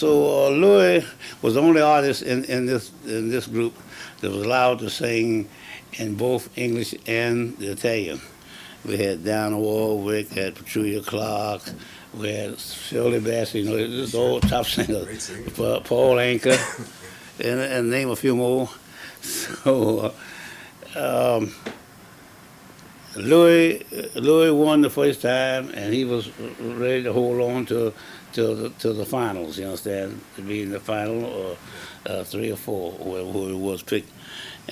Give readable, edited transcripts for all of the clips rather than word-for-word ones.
Louis was the only artist in this group that was allowed to sing in both English and the Italian. We had Donna Warwick, had Petrulia Clark, we had Shirley Bassey, just all top singers. Paul Anka, and name a few more. So Louis won the first time, and he was ready to hold on to the finals. You understand, to be in the final or 3 or 4, whoever it was picked.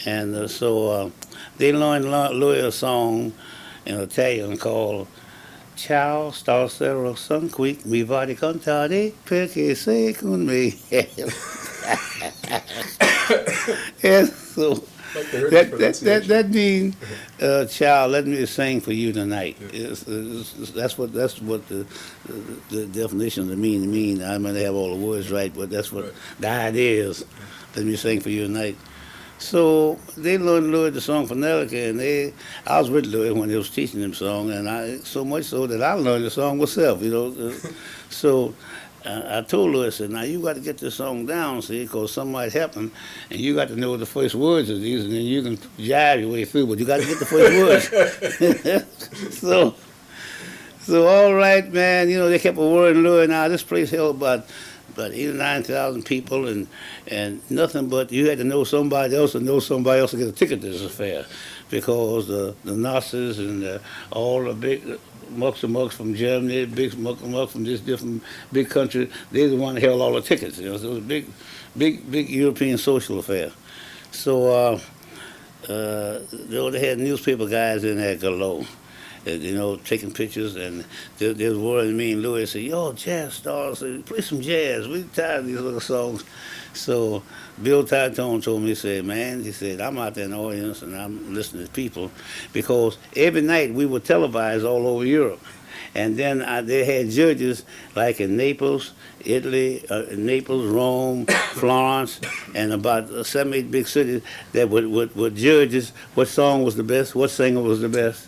And so they learned Louis a song in Italian called "Ciao, stasera son qui, mi va di cantare perché sei con me." And so that means, "Child, let me sing for you tonight." That's what the definition of the mean. I might have all the words right, but that's what the idea is. Let me sing for you tonight. So they learned Louis the song phonetically, and I was with Louis when he was teaching them song, and so much so that I learned the song myself, So I told Louis, I said, now you got to get this song down, see, because something might happen, and you got to know the first words of these, and then you can jive your way through, but you got to get the first words. So all right, man, they kept worrying Louis. Now this place held about 89,000 people, and nothing but you had to know somebody else to know somebody else to get a ticket to this affair, because the Nazis and all the big mucks and mucks from Germany, big muck and muck from this different big country, they the one that held all the tickets. So it was a big European social affair. So they had newspaper guys in there galore. Taking pictures, and they was worrying me and Louis. Said, "Yo, jazz stars, play some jazz. We tired of these little songs." So Bill Titone told me, he said, "Man," he said, "I'm out there in the audience and I'm listening to people, because every night we were televised all over Europe, and then they had judges like in Naples, Italy, Rome, Florence, and about 7, 8 big cities that would judges what song was the best, what singer was the best."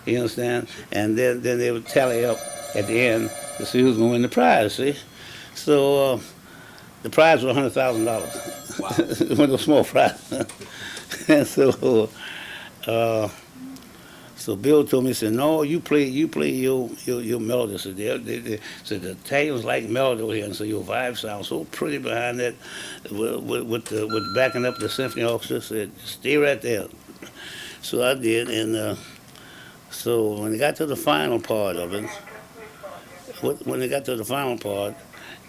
You understand? And then they would tally up at the end to see who's going to win the prize, see? So the prize was $100,000. Wow. It wasn't a small prize. And so Bill told me, he said, "No, you play your melody." So they said the Italians like melody over here, and so your vibe sounds so pretty behind that with backing up the symphony orchestra. Said, "Stay right there." So I did, and so when they got to the final part of it,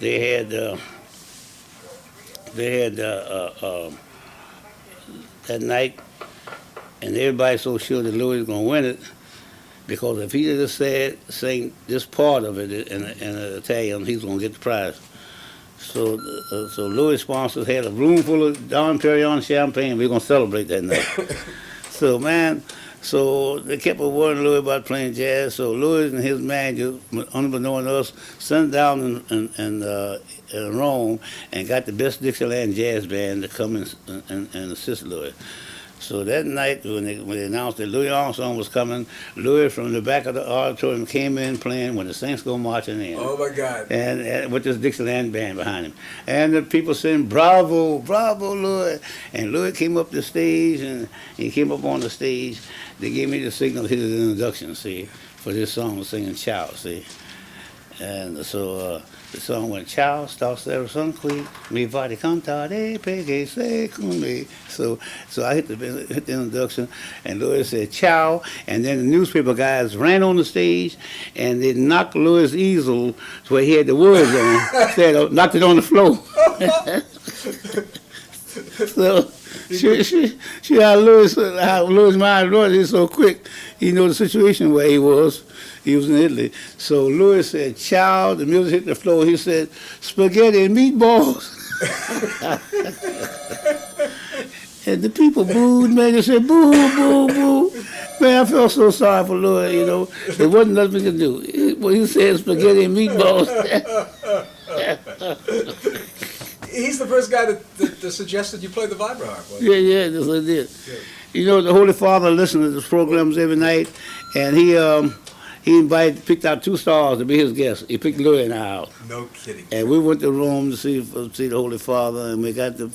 they had that night, and everybody so sure that Louis was going to win it, because if he just sang this part of it in Italian, he's going to get the prize. So Louis' sponsors had a room full of Dom Perignon champagne. We're going to celebrate that night. So, man. So they kept worrying Louis about playing jazz. So Louis and his manager, unbeknown to us, sent down in Rome and got the best Dixieland jazz band to come and assist Louis. So that night, when they announced that Louis Armstrong was coming, Louis from the back of the auditorium came in playing when the Saints go marching in. Oh my God! And with this Dixieland band behind him, and the people saying "Bravo, bravo, Louis!" And Louis came up the stage, and he came up on the stage. They gave me the signal, his introduction, see, for this song, singing "Ciao," see. And so the song went, "Ciao, stasera son qui, mi va di cantare perché sei con me." So I hit the introduction, and Louis said "Ciao," and then the newspaper guys ran on the stage, and they knocked Louis' easel to where he had the words on, knocked it on the floor. So she how Louis' mind was. He's so quick. He knew the situation where he was. He was in Italy. So Louis said, "Ciao." The music hit the floor. He said, "Spaghetti and meatballs." And the people booed, man. They said, "Boo, boo, boo." Man, I felt so sorry for Louis, There wasn't nothing we could do. Well, he said spaghetti and meatballs. He's the first guy that suggested you play the vibroharp. Yeah, that's what I did. Yeah. The Holy Father listened to the programs every night, and picked out 2 stars to be his guests. He picked Louis and I out. No kidding. And we went to Rome to see the Holy Father, and we got the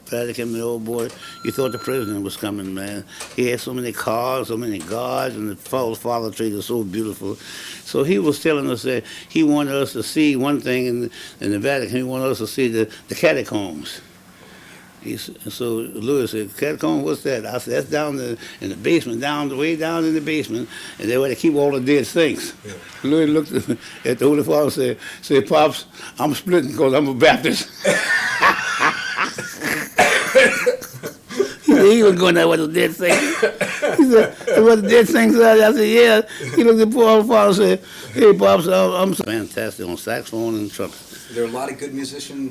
Vatican, and the old boy, you thought the president was coming, man. He had so many cars, so many guards, and the Father tree was so beautiful. So he was telling us that he wanted us to see one thing in the Vatican. He wanted us to see the catacombs. So Louis said, "Catacomb, what's that?" I said, "That's down in the basement, way down in the basement, and that's where they keep all the dead saints." Yeah. Louis looked at the Holy Father and said, "Pops, I'm splitting because I'm a Baptist." He was going there with the dead saints. He said, "What the dead saints are?" I said, "Yeah." He looked at poor Father and said, "Hey, Pops, I'm fantastic on saxophone and trumpet." There were a lot of good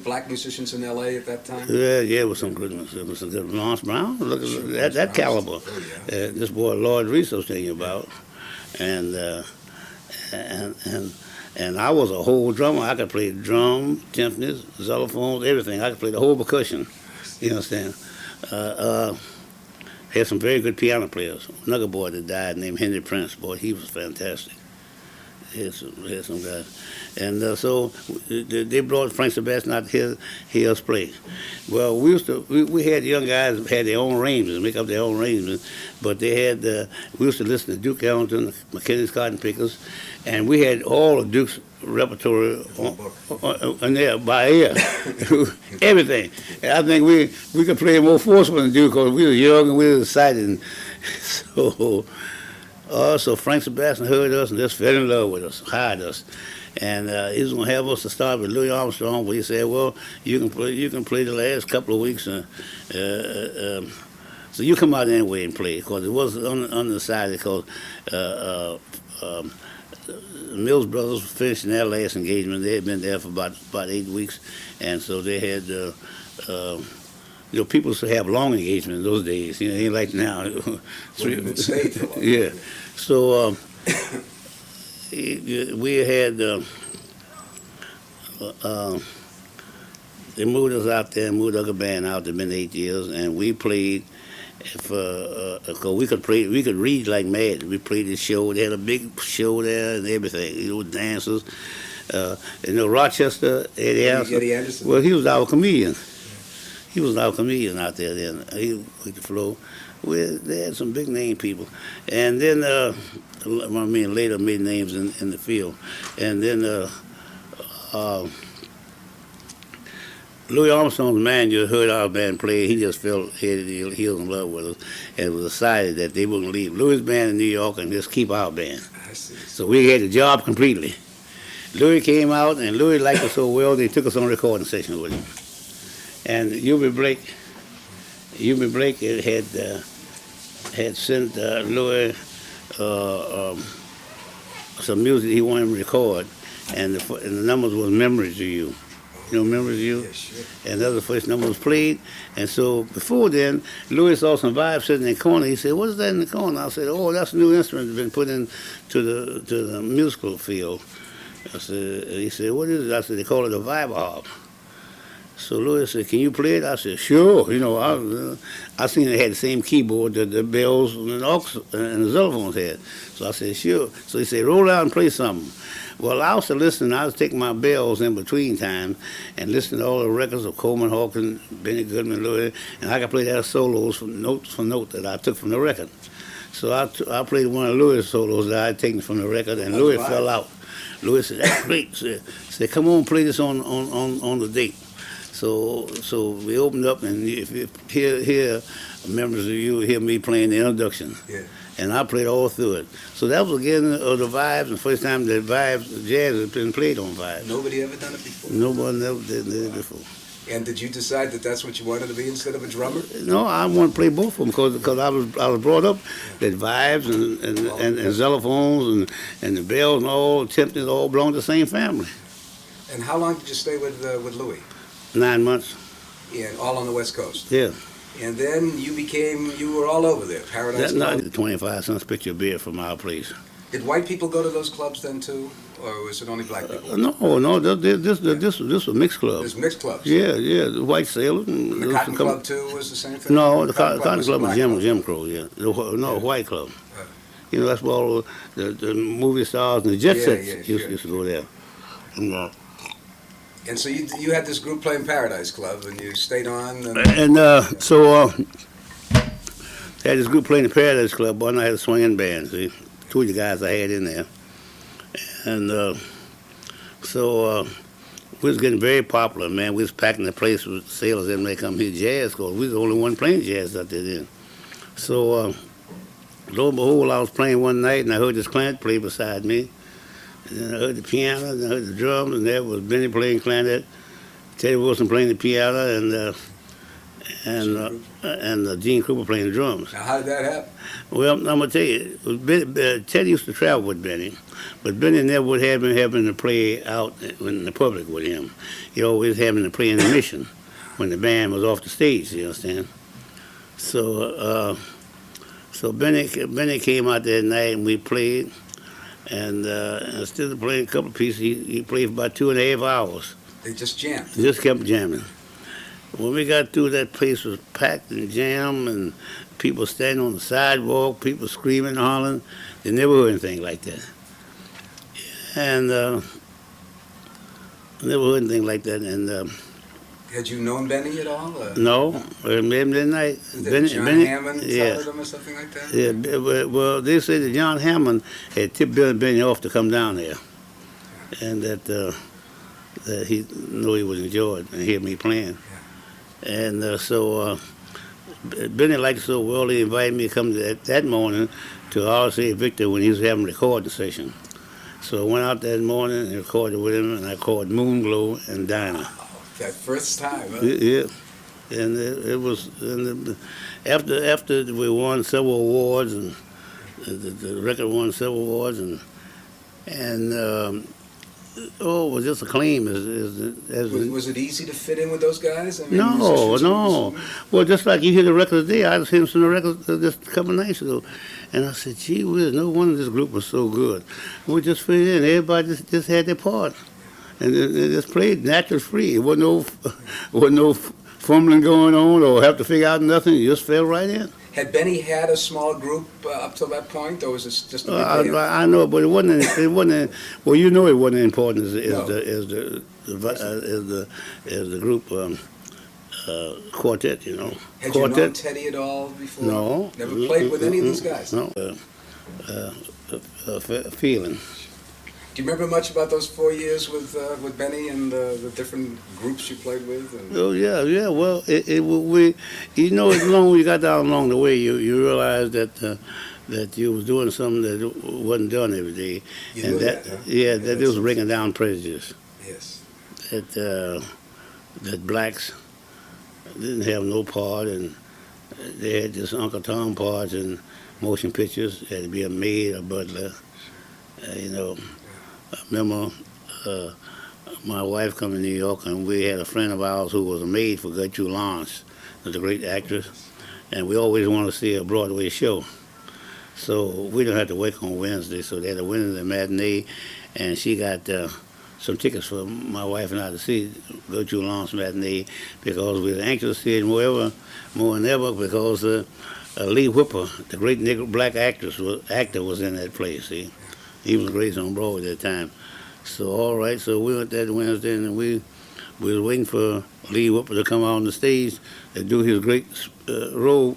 black musicians in L.A. at that time. Yeah, it was some good ones. It was some good Lawrence Brown. Look at that caliber. Oh, yeah. This boy Lloyd Reese I was telling you about, and I was a whole drummer. I could play drum, timpanis, xylophones, everything. I could play the whole percussion. You understand? Had some very good piano players. Another boy that died named Henry Prince. Boy, he was fantastic. Had some guys. And so they brought Frank Sebastian out to hear us play. Well, we had young guys who had their own arrangements, make up their own arrangements, but they had, we used to listen to Duke Ellington, Mackenzie's Cotton Pickers, and we had all of Duke's repertoire on there by ear, everything. And I think we could play more forceful than Duke because we were young and we were excited. And so Frank Sebastian heard us and just fell in love with us, hired us. And he was going to have us to start with Louis Armstrong, but he said, "Well, you can play the last couple of weeks, so you come out anyway and play," because it was on the side because Mills Brothers finishing their last engagement. They had been there for about 8 weeks, and so they had. People used to have long engagements in those days. It ain't like now. Yeah. So we had they moved us out there and moved the other band out. They've been 8 years, and we played for cause we could read like mad. We played this show. They had a big show there and everything. Dancers. Rochester Eddie Anderson. Well, he was our comedian. He was our comedian out there then. He with the flow. They had some big name people, and then later made names in the field, and then Louis Armstrong's manager heard our band play. He just felt he was in love with us, and it was decided that they wouldn't leave Louis' band in New York and just keep our band. I see. So we had the job completely. Louis came out, and Louis liked us so well they took us on a recording session with him. And Eubie Blake had sent Louis some music he wanted him to record, and the numbers was "Memories of You." You know, "Memories of You"? Yeah, sure. And that was the first number was played. And so before then, Louis saw some vibes sitting in the corner. He said, "What is that in the corner?" I said, "Oh, that's a new instrument that's been put into the musical field." He said, "What is it?" I said, "They call it a vibra." So Louis said, "Can you play it?" I said, "Sure." I seen it had the same keyboard that the bells and the aux and the xylophones had. So I said, "Sure." So he said, "Roll out and play something." Well, I was to listen. I was taking my bells in between times and listening to all the records of Coleman Hawkins, Benny Goodman, Louis, and I could play their solos from note for note that I took from the record. So I played one of Louis' solos that I had taken from the record, and Louis fell out. Louis said, "That's great." Said, "Come on, play this on the date." So we opened up, and if you hear members of you hear me playing the introduction, Yeah. and I played all through it. So that was again of the vibes, and the first time that vibes jazz has been played on vibes. Nobody ever done it before. No one ever did it before. And did you decide that that's what you wanted to be instead of a drummer? No, I want to play both of them because I was brought up that vibes and xylophones and the bells and all timpanis all belong to the same family. And how long did you stay with Louis? 9 months. And all on the West Coast. Yeah. And then you were all over there. Paradise Club. The 25 cents picture of beer from our place. Did white people go to those clubs then too, or was it only black people? No. This was mixed club. There's mixed clubs. Yeah, the white sailors. And the Cotton Club too was the same thing. No, the Cotton Club was Jim Crow. Yeah, no, White Club. You know, that's where all the movie stars and the jet Yeah, sets yeah, used to go there. And, And so you had this group playing Paradise Club, and you stayed on. so I had this group playing the Paradise Club. One I had a swinging band. See, two of the guys I had in there, and we was getting very popular, man. We was packing the place with sailors and they come here jazz, because we was the only one playing jazz out there then. So lo and behold, I was playing one night and I heard this clarinet play beside me. And then I heard the piano, and I heard the drums, and there was Benny playing clarinet, Teddy Wilson playing the piano, and Gene Krupa playing the drums. Now, how did that happen? Well, I'm gonna tell you, Teddy used to travel with Benny, but Benny never would have him having to play out in the public with him. He always having to play in the mission when the band was off the stage. You understand? So, Benny came out that night and we played, and instead of playing a couple of pieces, he played for about 2.5 hours. They just jammed. Just kept jamming. When we got through, that place was packed and jammed, and people standing on the sidewalk, people screaming and hollering. They never heard anything like that. And never heard anything like that. And Had you known Benny at all? no, I met him that night. John Hammond followed him or something like that? Yeah, well, they said that John Hammond had tipped Benny off to come down there, and that he knew he would enjoy it and hear me playing. Yeah. And so Benny liked it so well, he invited me to come that morning to RCA Victor when he was having a recording session. So I went out that morning and recorded with him, and I recorded Moonglow and Dinah. That first time, huh? Yeah, and it was after we won several awards, and the record won several awards, and it was just a claim. Was it easy to fit in with those guys? I mean, no. Well, just like you hear the record today, I was hearing some of the records just a couple of nights ago, and I said, "Gee whiz, no wonder this group was so good." We just fit in. Everybody just had their part. And it just played natural free. It wasn't no fumbling going on or have to figure out nothing. You just fell right in. Had Benny had a small group up till that point, or was it just a big band? I know, but it wasn't. Well, you know, it wasn't important as the group quartet. You know. Had quartet. you known Teddy at all before? No. Never played with any of these guys? No. Feeling. Do you remember much about those 4 years with Benny and the different groups you played with? Oh yeah. Well, as long as you got down along the way, you realize that you was doing something that wasn't done every day, and that it was breaking down prejudice. Yes. That blacks didn't have no part, and they had this Uncle Tom parts in motion pictures. Had to be a maid, a butler, I remember my wife coming to New York, and we had a friend of ours who was a maid for Gertrude Lawrence, who's a great actress, and we always wanted to see a Broadway show. So we didn't have to work on Wednesday, so they had a Wednesday matinee, and she got some tickets for my wife and I to see Gertrude Lawrence matinee, because we were anxious to see it more than ever, because Lee Whipper, the great black actor, was in that play, see. He was great on Broadway at that time. So, all right, so we went that Wednesday, and we was waiting for Lee Whipper to come out on the stage and do his great role.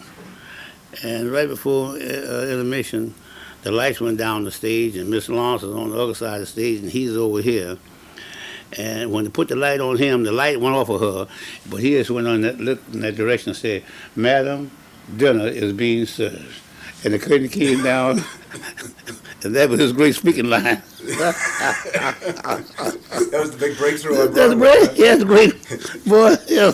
And right before intermission, the lights went down the stage, and Miss Lawrence was on the other side of the stage, and he's over here. And when they put the light on him, the light went off of her, but he just went on looked in that direction and said, "Madam, dinner is being served." And the curtain came down, and that was his great speaking line. That was the big breakthrough on That's Broadway. great. Yeah, great. Boy, yeah.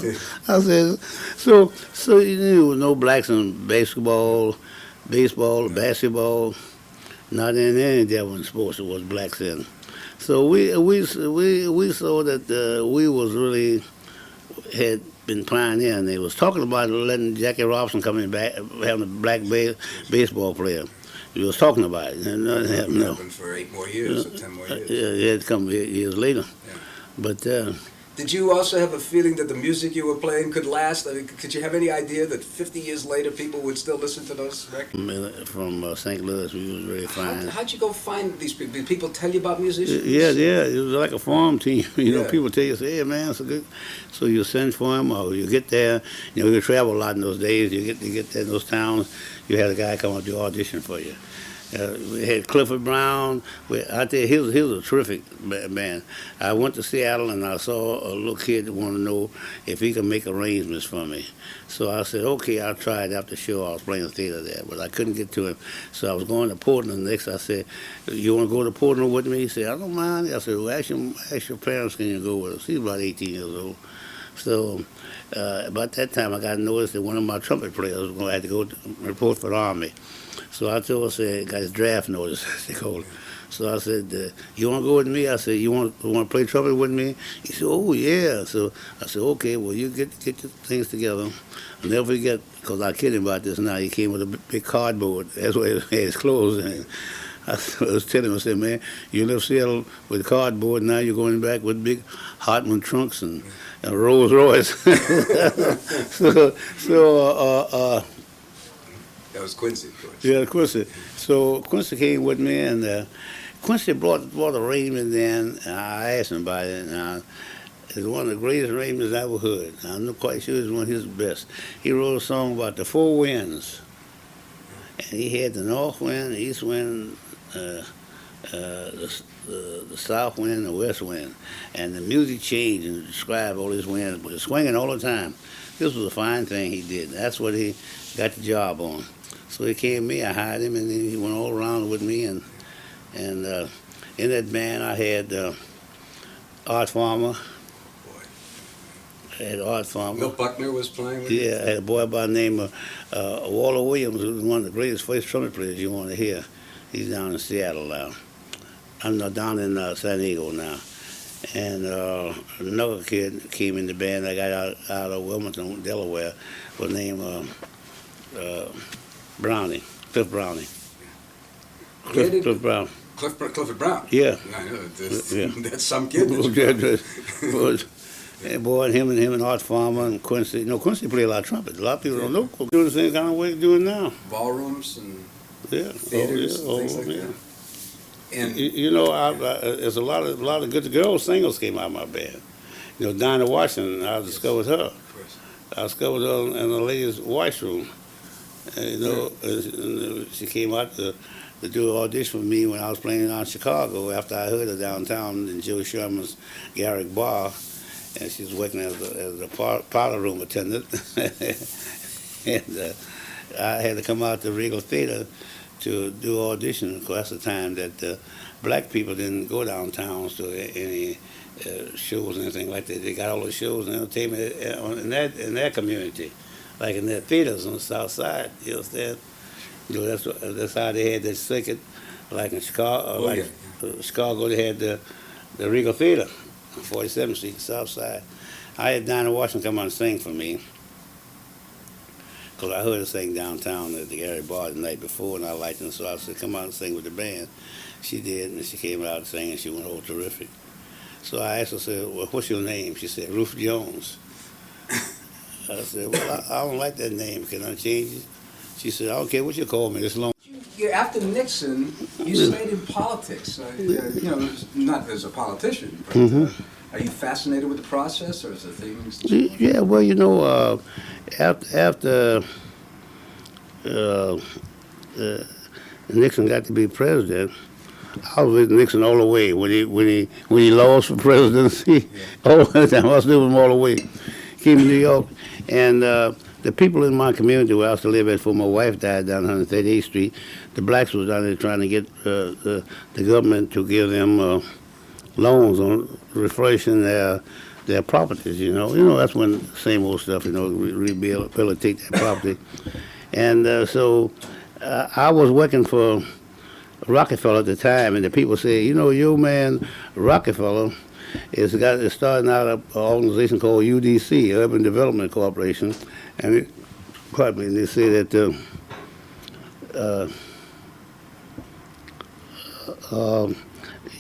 I said, so you knew there was no blacks in baseball, or basketball, not in any Devon sports there was blacks in. So we saw that we was really had been pioneering. They was talking about letting Jackie Robinson coming back, having a black baseball player. He was talking about it, and nothing happened. Happened for 8 more years or 10 more years. Yeah, it had to come years later. Yeah. But Did you also have a feeling that the music you were playing could last? I mean, could you have any idea that 50 years later people would still listen to those records? From St. Louis, we was very fine. How'd you go find these people? Did people tell you about musicians? Yeah, it was like a farm team. You know, Yeah. people tell you, say, hey, man, it's a good. So you send for them, or you get there. You know, you travel a lot in those days. You get there in those towns. You had a guy come up to audition for you. We had Clifford Brown. I tell you, he was a terrific man. I went to Seattle and I saw a little kid that wanted to know if he could make arrangements for me. So I said, okay, I'll try it after the show. I was playing theater there, but I couldn't get to him. So I was going to Portland next. I said, you want to go to Portland with me? He said, I don't mind. I said, well, ask your parents, can you go with us? He was about 18 years old. So about that time, I got noticed that one of my trumpet players was going to have to go to report for the Army. So I told him, I said, got his draft notice, they called it. So I said, you want to go with me? I said, you want to play trumpet with me? He said, oh, yeah. So I said, okay, well, you get your things together. I'll never forget, because I kid him about this now, he came with a big cardboard. That's where he had his clothes in. I was telling him, I said, man, you left Seattle with cardboard, now you're going back with big Hartman trunks and Rolls Royce. That was Quincy, of course. Yeah, Quincy. So Quincy came with me, and Quincy brought arrangements in. And I asked him about it, and it's one of the greatest arrangements I ever heard. I'm not quite sure it's one of his best. He wrote a song about the four winds, and he had the north wind, the east wind, the south wind, the west wind, and the music changed and described all these winds, but it's swinging all the time. This was a fine thing he did. That's what he got the job on. So he came to me, I hired him, and then he went all around with me. And in that band, I had Art Farmer. Boy. I had Art Farmer. Milt Buckner was playing with you? Yeah, I had a boy by the name of Walter Williams, who was one of the greatest first trumpet players you want to hear. He's down in Seattle now. I'm not down in San Diego now. And another kid came in the band I got out of Wilmington, Delaware, was named Browning, Cliff Browning. Cliff Brown. Clifford Brown? Yeah. I know. Yeah. That's some kid. And boy, and him and Art Farmer and Quincy. You know, Quincy played a lot of trumpet. A lot of people don't know. Doing the same kind of way he's doing now. Ballrooms and Yeah. theaters and things like that. And You know, there's a lot of good girl singers came out of my band. You know, Dinah Washington, I discovered her. of course. I discovered her in the ladies' washroom. And, you know, and she came out to do an audition for me when I was playing out in Chicago after I heard her downtown in Joe Sherman's Garrick Bar. And she was working as a parlor room attendant. And I had to come out to Regal Theater to do audition. Of course, that's the time that black people didn't go downtown to any shows or anything like that. They got all the shows and entertainment in their community, like in their theaters on the south side. You understand? You know, that's how they had that circuit. Like in Chicago, Chicago, they had the Regal Theater on 47th Street, south side. I had Dinah Washington come out and sing for me, because I heard her sing downtown at the Gary Bar the night before, and I liked her, so I said, come out and sing with the band. She did, and she came out and sang, and she went, oh, terrific. So I asked her, I said, well, what's your name? She said, Ruth Jones. I said, well, I don't like that name. Can I change it? She said, I don't care what you call me, it's long. After Nixon, you stayed in politics. You know, not as a politician, but are you fascinated with the process, or is there things that you Yeah, well, you know, after Nixon got to be president, I was with Nixon all the way when he lost for presidency. All the time, I was with him all the way. Came to New York, and the people in my community where I used to live at before my wife died down 138th Street, the blacks was down there trying to get the government to give them loans on refreshing their properties. You know that's when same old stuff. You know, rehabilitate that property, and so I was working for Rockefeller at the time, and the people say, you know, your man Rockefeller is starting out an organization called UDC, Urban Development Corporation, and they say that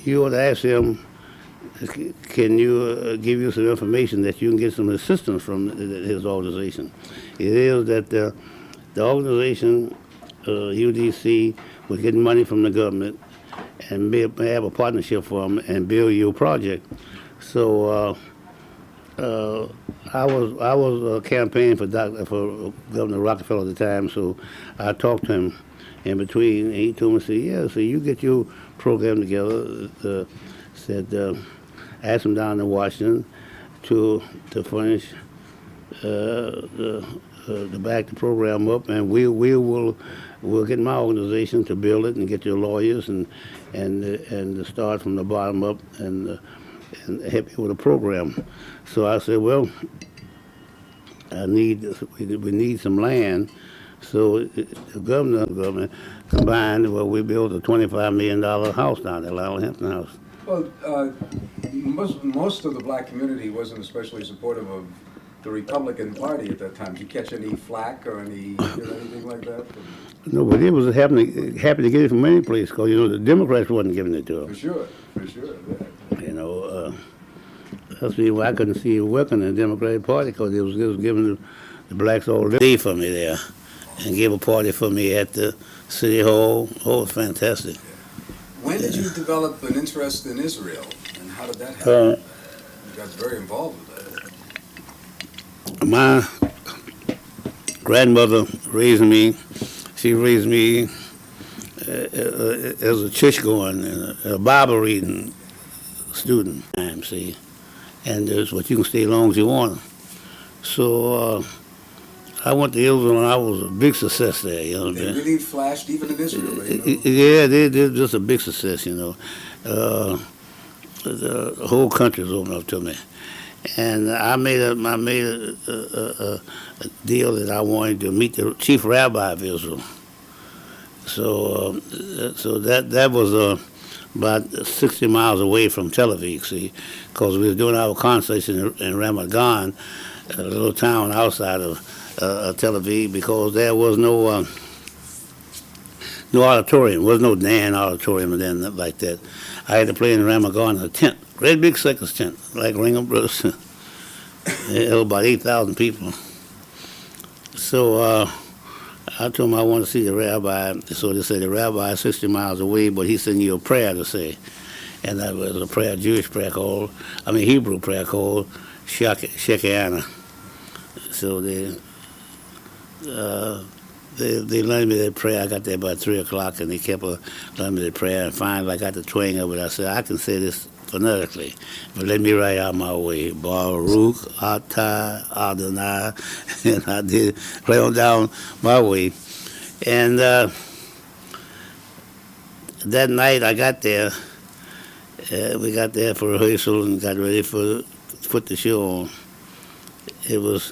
you ought to ask him can you give you some information that you can get some assistance from his organization? It is that the organization, UDC, was getting money from the government and have a partnership for them and build your project. So I was campaigning for Governor Rockefeller at the time, so I talked to him in between, and he told me, said, yeah, so you get your program together, asked him down in Washington to furnish to back the program up, and we'll get my organization to build it and get your lawyers and to start from the bottom up and help you with the program. So I said, well, we need some land. So the government combined, well, we built a $25 million house down there, Lionel Hampton house. Well, most of the black community wasn't especially supportive of the Republican Party at that time. Did you catch any flack or anything like that? No, but it was happy to get it from any place, because, the Democrats wasn't giving it to them. For sure, yeah. That's the reason why I couldn't see it working in the Democratic Party, because it was giving the blacks all day for me there and give a party for me at the City Hall. Oh, it was fantastic. When did you develop an interest in Israel, and how did that happen? You got very involved with that. My grandmother raised me. She raised me as a church-going and a Bible reading student. See, and there's what you can stay as long as you want. So I went to Israel, and I was a big success there. They really flashed even in Israel. Yeah, they're just a big success. The whole country was open up to me, and I made a deal that I wanted to meet the chief rabbi of Israel. So that was about 60 miles away from Tel Aviv, see, because we were doing our conversation in Ramat, a little town outside of Tel Aviv, because there was no auditorium. There was no Dan auditorium and then like that. I had to play in Ramat in a tent, great big circus tent, like Ringham Brothers. It held about 8,000 people. So I told him I wanted to see the rabbi. So they said the rabbi is 60 miles away, but he sent you a prayer to say. And that was a prayer, Hebrew prayer called Shekiana. So they learned me that prayer. I got there about 3 o'clock, and they kept learning me the prayer. And finally, I got the twang of it. I said, I can say this phonetically, but let me write out my way. Baruch Atah Adonai, and I did write on down my way. And that night I got there. We got there for rehearsal and got ready to put the show on. It was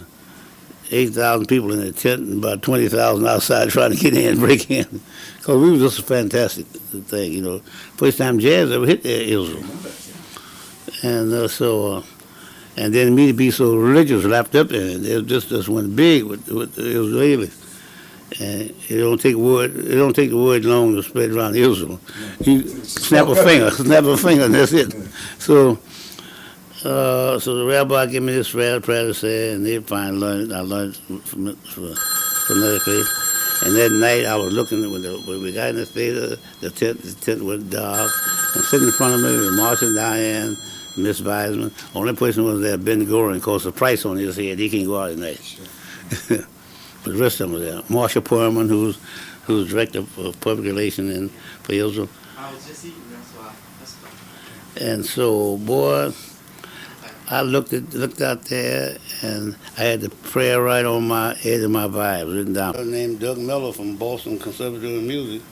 8,000 people in the tent and about 20,000 outside trying to get in and break in. Because we was just a fantastic thing, First time jazz ever hit there, Israel. And and then me to be so religious wrapped up in it, it just went big with the Israelis. And it don't take the word long to spread around Israel. You snap a finger, and that's it. So the rabbi gave me this prayer to say, and they finally learned. I learned phonetically. And that night I was looking when we got in the theater, the tent was dark, and sitting in front of me was Marcia Diane, Miss Weisman. Only person was there, Ben Goring. Of course, the price on his head, he can't go out at night. Sure. But the rest of them were there. Marsha Perlman, who's director of public relations for Israel. I was just eating, that's why. And so, boy, I looked out there, and I had the prayer right on my edge of my Bible written down. Her name Doug Miller from Boston Conservatory of Music.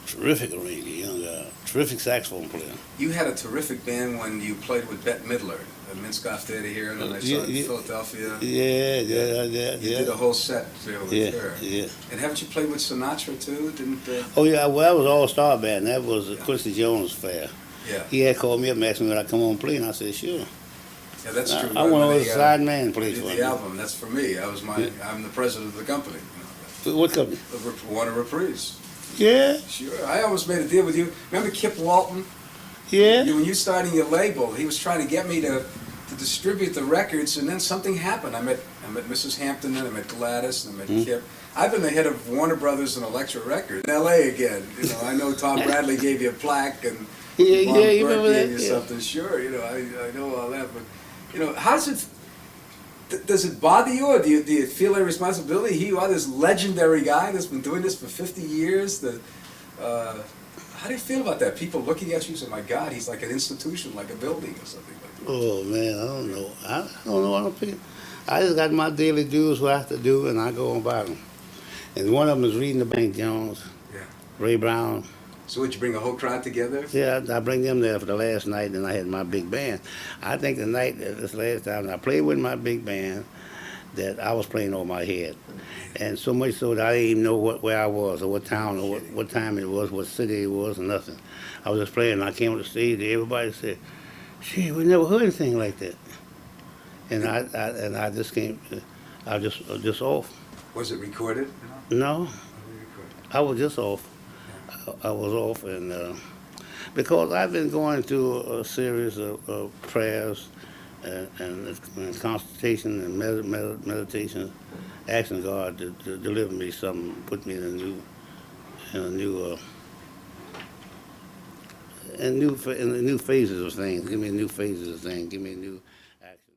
Terrific arranger, young guy. Terrific saxophone player. You had a terrific band when you played with Bette Midler at Minskoff Theater here, and then I saw it in Philadelphia. Yeah. You did a whole set with her. Yeah. And haven't you played with Sinatra too? Oh yeah, well that was all-star band. That was Quincy Jones' fair. Yeah. He had called me up and asked me would I come on and play, and I said sure. Yeah, that's true. I want to be a side man play for the album. That's for me. I'm the president of the company. What company? Warner Reprise. Yeah. Sure. I almost made a deal with you. Remember Kip Walton? Yeah. When you starting your label, he was trying to get me to distribute the records, and then something happened. I met Mrs. Hampton, and I met Gladys, and I met Kip. I've been the head of Warner Brothers and Elektra Records in L.A. again. You know, I know Tom Bradley gave you a plaque, and Yeah, Bob you Burke remember gave that? you Yeah. something. Sure, you know, I know all that, but you know, how does it? Does it bother you, or do you feel a responsibility? Here you are, this legendary guy that's been doing this for 50 years. How do you feel about that? People looking at you and say, "My God, he's like an institution, like a building or something like that." Oh man, I don't know. I don't know. I don't think. I just got my daily dues, what I have to do, and I go on by them. And one of them is reading the Bank Jones, Yeah. Ray Brown. So would you bring a whole crowd together? Yeah, I bring them there for the last night, and I had my big band. I think the night, this last time, I played with my big band, that I was playing over my head. And so much so that I didn't even know where I was, or what town, or what time it was, what city it was, or nothing. I was just playing, and I came on the stage, and everybody said, "Shit, we never heard anything like that." And I just came, I was just off. Was it recorded? No, I was just off. I was off, and because I've been going through a series of prayers and consultation and meditation, asking God to deliver me something, put me in the new phases of things. Give me new phases of things. Give me new action.